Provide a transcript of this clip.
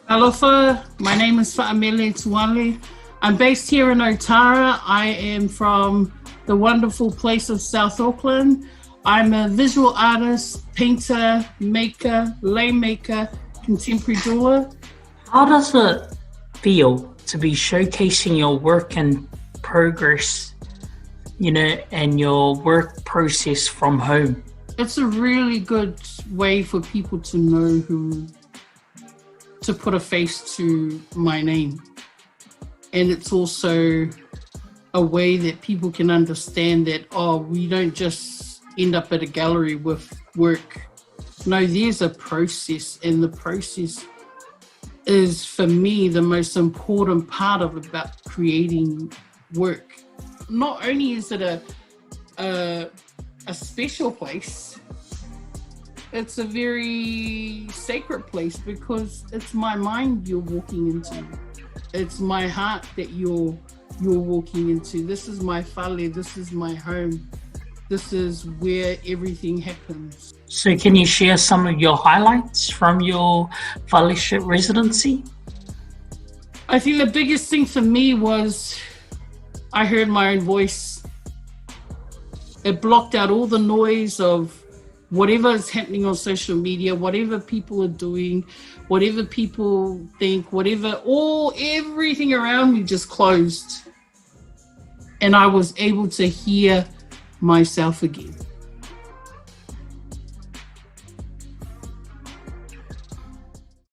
Talofa, my name is Fa'amele Etuale. I'm based here in Otara. I am from the wonderful place of South Auckland. I'm a visual artist, painter, maker, lei maker, contemporary doula. How does it feel to be showcasing your work in progress, and your work process from home? It's a really good way for people to know to put a face to my name. And it's also a way that people can understand that, we don't just end up at a gallery with work. No, there's a process, and the process is, for me, the most important part about creating work. Not only is it a special place, it's a very sacred place because it's my mind you're walking into. It's my heart that you're walking into. This is my fale, this is my home. This is where everything happens. So can you share some of your highlights from your fellowship residency? I think the biggest thing for me was I heard my own voice. It blocked out all the noise of whatever is happening on social media, whatever people are doing, whatever people think, everything around me just closed. And I was able to hear myself again.